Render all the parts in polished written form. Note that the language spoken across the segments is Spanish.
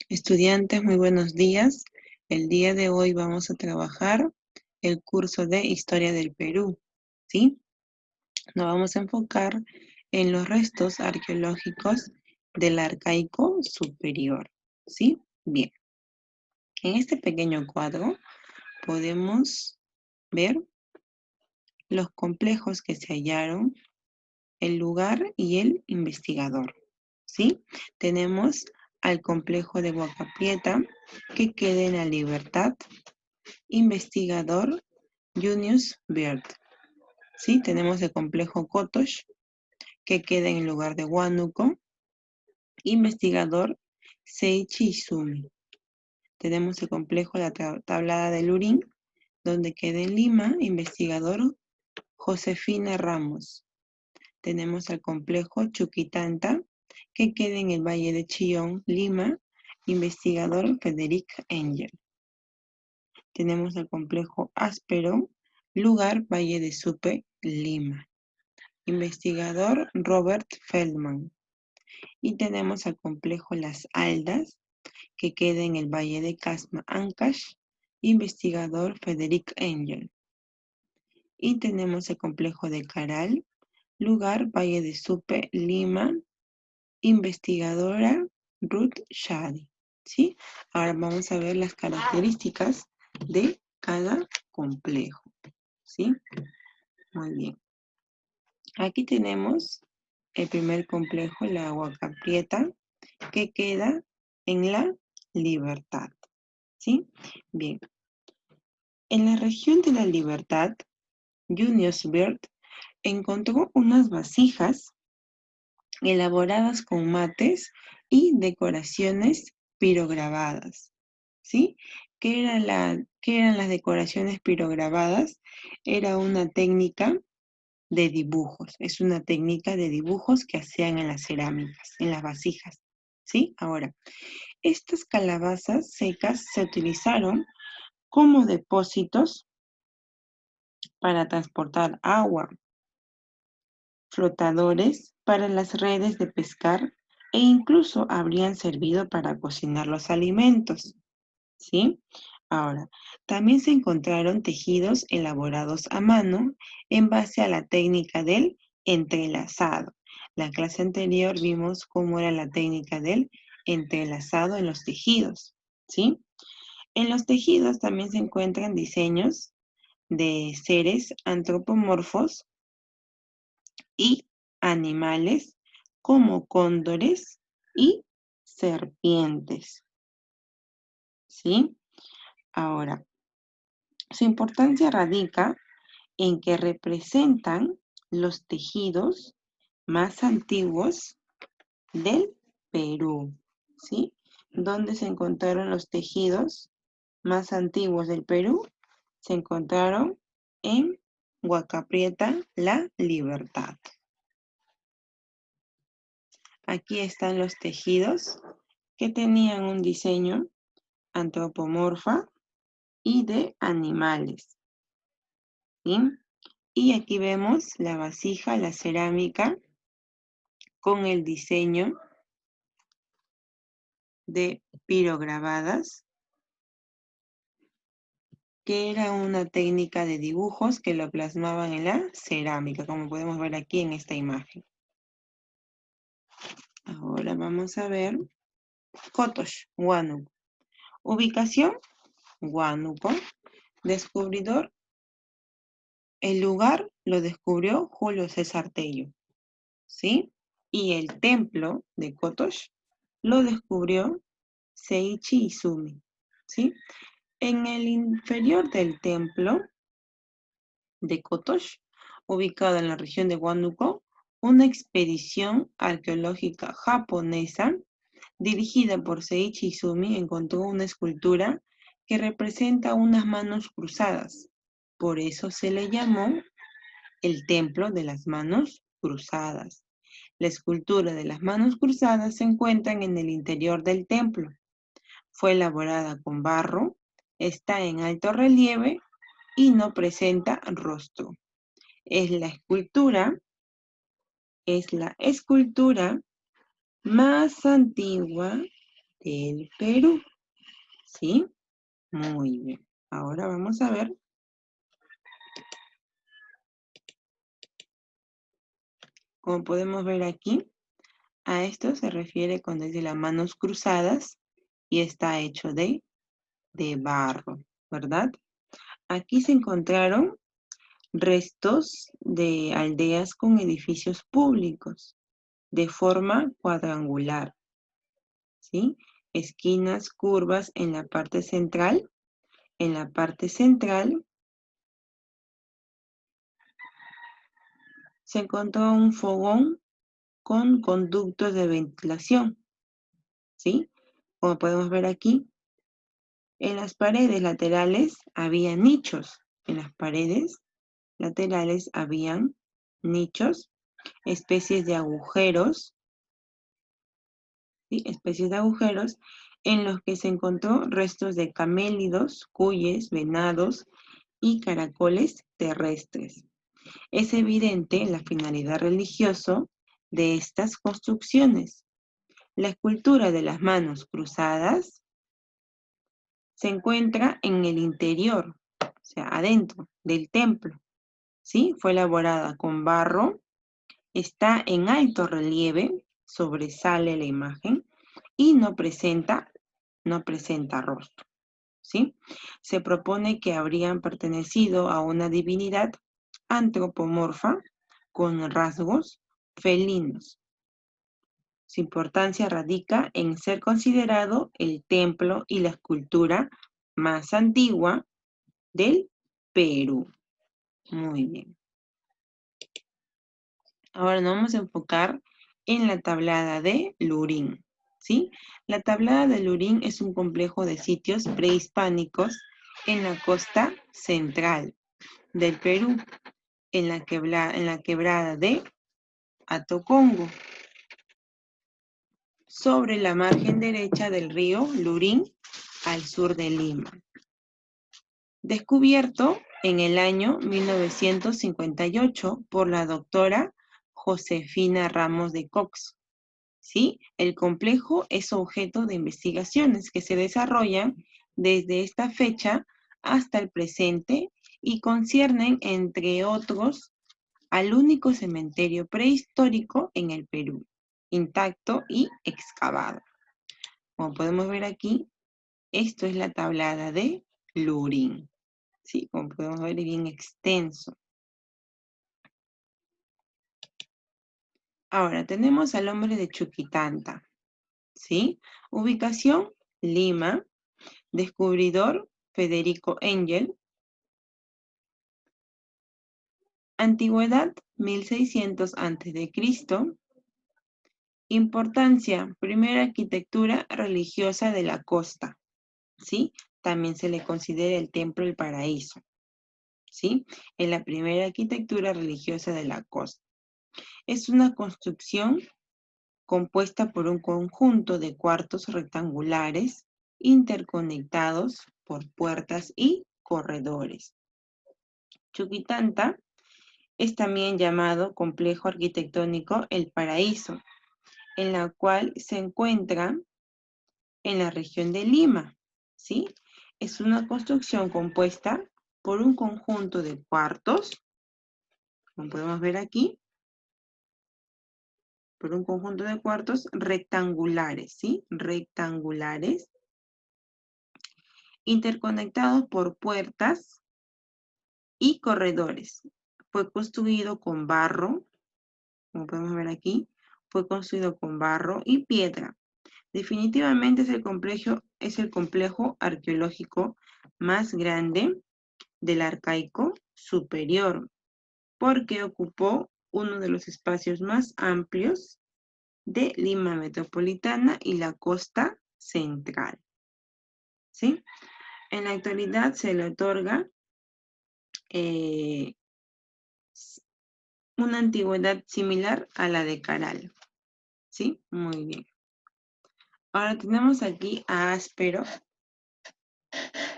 Estudiantes, muy buenos días. El día de hoy vamos a trabajar el curso de Historia del Perú, ¿sí? Nos vamos a enfocar en los restos arqueológicos del Arcaico Superior, ¿sí? Bien, en este pequeño cuadro podemos ver los complejos que se hallaron, el lugar y el investigador, ¿sí? Tenemos al complejo de Huaca Prieta, que queda en La Libertad. Investigador Junius Bird. ¿Sí? Tenemos el complejo Kotosh, que queda en el lugar de Huánuco. Investigador Seiichi Izumi. Tenemos el complejo La Tablada de Lurín, donde queda en Lima. Investigador Josefina Ramos. Tenemos el complejo Chuquitanta, que queda en el Valle de Chillón, Lima. Investigador Frederick Engel. Tenemos el complejo Áspero, lugar Valle de Supe, Lima. Investigador Robert Feldman. Y tenemos el complejo Las Aldas, que queda en el Valle de Casma, Ancash. Investigador Frederick Engel. Y tenemos el complejo de Caral, lugar Valle de Supe, Lima. Investigadora Ruth Shady. ¿Sí? Ahora vamos a ver las características de cada complejo. ¿Sí? Muy bien. Aquí tenemos el primer complejo, la Huaca Prieta, que queda en La Libertad. ¿Sí? Bien. En la región de La Libertad, Junius Bird encontró unas vasijas elaboradas con mates y decoraciones pirograbadas. ¿Sí? ¿Qué eran las decoraciones pirograbadas? Era una técnica de dibujos. Es una técnica de dibujos que hacían en las cerámicas, en las vasijas. ¿Sí? Ahora, estas calabazas secas se utilizaron como depósitos para transportar agua, flotadores para las redes de pescar e incluso habrían servido para cocinar los alimentos. ¿Sí? Ahora, también se encontraron tejidos elaborados a mano en base a la técnica del entrelazado. La clase anterior vimos cómo era la técnica del entrelazado en los tejidos, ¿sí? En los tejidos también se encuentran diseños de seres antropomorfos y animales como cóndores y serpientes, ¿sí? Ahora, su importancia radica en que representan los tejidos más antiguos del Perú, ¿sí? ¿Dónde se encontraron los tejidos más antiguos del Perú? Se encontraron en Huaca Prieta, La Libertad. Aquí están los tejidos que tenían un diseño antropomorfa y de animales, ¿sí? Y aquí vemos la vasija, la cerámica, con el diseño de pirograbadas, que era una técnica de dibujos que lo plasmaban en la cerámica, como podemos ver aquí en esta imagen. Ahora vamos a ver Kotosh, Huánuco. Ubicación, Huánuco. Descubridor, el lugar lo descubrió Julio César Tello, ¿sí? Y el templo de Kotosh lo descubrió Seiichi Izumi, ¿sí? En el inferior del templo de Kotosh, ubicado en la región de Huánuco, una expedición arqueológica japonesa dirigida por Seiichi Izumi encontró una escultura que representa unas manos cruzadas. Por eso se le llamó el Templo de las Manos Cruzadas. La escultura de las manos cruzadas se encuentra en el interior del templo. Fue elaborada con barro, está en alto relieve y no presenta rostro. Es la escultura más antigua del Perú. ¿Sí? Muy bien. Ahora vamos a ver. Como podemos ver aquí, a esto se refiere cuando es de las manos cruzadas y está hecho de barro, ¿verdad? Aquí se encontraron restos de aldeas con edificios públicos de forma cuadrangular, ¿sí? Esquinas curvas en la parte central. En la parte central se encontró un fogón con conductos de ventilación, ¿sí? Como podemos ver aquí, en las paredes laterales había nichos. En las paredes laterales habían nichos, especies de agujeros, ¿sí? Especies de agujeros en los que se encontró restos de camélidos, cuyes, venados y caracoles terrestres. Es evidente la finalidad religiosa de estas construcciones. La escultura de las manos cruzadas se encuentra en el interior, o sea, adentro del templo, ¿sí? Fue elaborada con barro, está en alto relieve, sobresale la imagen y no presenta rostro, ¿sí? Se propone que habrían pertenecido a una divinidad antropomorfa con rasgos felinos. Su importancia radica en ser considerado el templo y la escultura más antigua del Perú. Muy bien. Ahora nos vamos a enfocar en la tablada de Lurín, ¿sí? La tablada de Lurín es un complejo de sitios prehispánicos en la costa central del Perú, en la quebrada de Atocongo, sobre la margen derecha del río Lurín, al sur de Lima. Descubierto en el año 1958 por la doctora Josefina Ramos de Cox. ¿Sí? El complejo es objeto de investigaciones que se desarrollan desde esta fecha hasta el presente y conciernen, entre otros, al único cementerio prehistórico en el Perú, intacto y excavado. Como podemos ver aquí, esto es la tablada de Lurín. Sí, como podemos ver, es bien extenso. Ahora, tenemos al hombre de Chuquitanta, ¿sí? Ubicación, Lima. Descubridor, Federico Engel. Antigüedad, 1600 a.C. Importancia, primera arquitectura religiosa de la costa, ¿sí? También se le considera el Templo del Paraíso, ¿sí? Es la primera arquitectura religiosa de la costa. Es una construcción compuesta por un conjunto de cuartos rectangulares interconectados por puertas y corredores. Chuquitanta es también llamado complejo arquitectónico El Paraíso, en la cual se encuentra en la región de Lima, ¿sí? Es una construcción compuesta por un conjunto de cuartos, como podemos ver aquí, por un conjunto de cuartos rectangulares, ¿sí? Rectangulares, interconectados por puertas y corredores. Fue construido con barro, como podemos ver aquí, fue construido con barro y piedra. Definitivamente es el complejo arqueológico más grande del Arcaico Superior, porque ocupó uno de los espacios más amplios de Lima Metropolitana y la costa central. ¿Sí? En la actualidad se le otorga una antigüedad similar a la de Caral. ¿Sí? Muy bien. Ahora tenemos aquí a Áspero,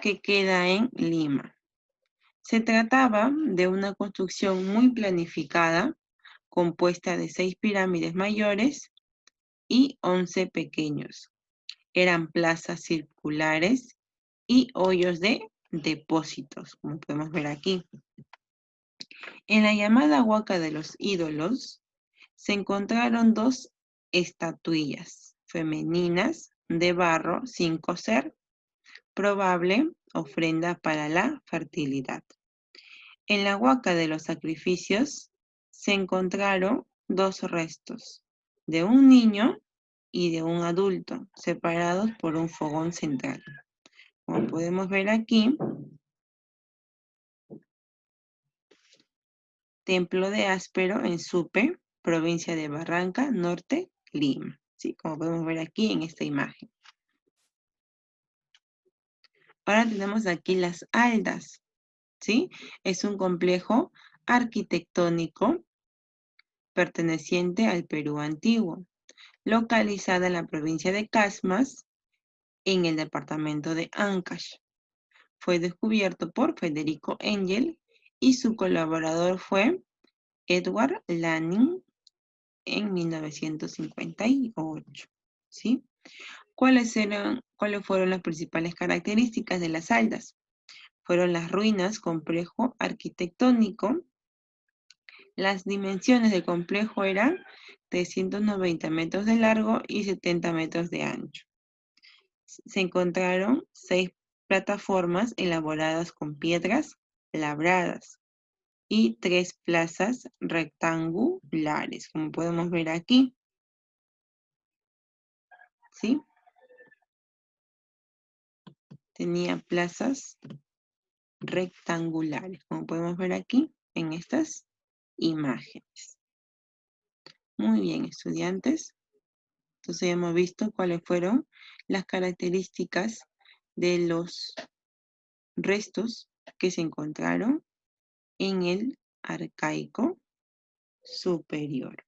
que queda en Lima. Se trataba de una construcción muy planificada, compuesta de 6 pirámides mayores y 11 pequeños, Eran plazas circulares y hoyos de depósitos, como podemos ver aquí. En la llamada Huaca de los Ídolos se encontraron dos estatuillas femeninas de barro sin coser, probable ofrenda para la fertilidad. En la Huaca de los Sacrificios se encontraron dos restos, de un niño y de un adulto, separados por un fogón central. Como podemos ver aquí, Templo de Áspero en Supe, provincia de Barranca Norte, Lima. ¿Sí? Como podemos ver aquí en esta imagen. Ahora tenemos aquí las Aldas. ¿Sí? Es un complejo arquitectónico perteneciente al Perú antiguo, localizada en la provincia de Casmas, en el departamento de Ancash. Fue descubierto por Federico Engel y su colaborador fue Edward Lanning en 1958. ¿Sí? ¿Cuáles fueron las principales características de las Aldas? Fueron las ruinas, complejo arquitectónico. Las dimensiones del complejo eran 390 metros de largo y 70 metros de ancho. Se encontraron 6 plataformas elaboradas con piedras labradas y 3 plazas rectangulares, como podemos ver aquí. ¿Sí? Tenía plazas rectangulares, como podemos ver aquí en estas imágenes. Muy bien, estudiantes. Entonces ya hemos visto cuáles fueron las características de los restos que se encontraron en el Arcaico Superior.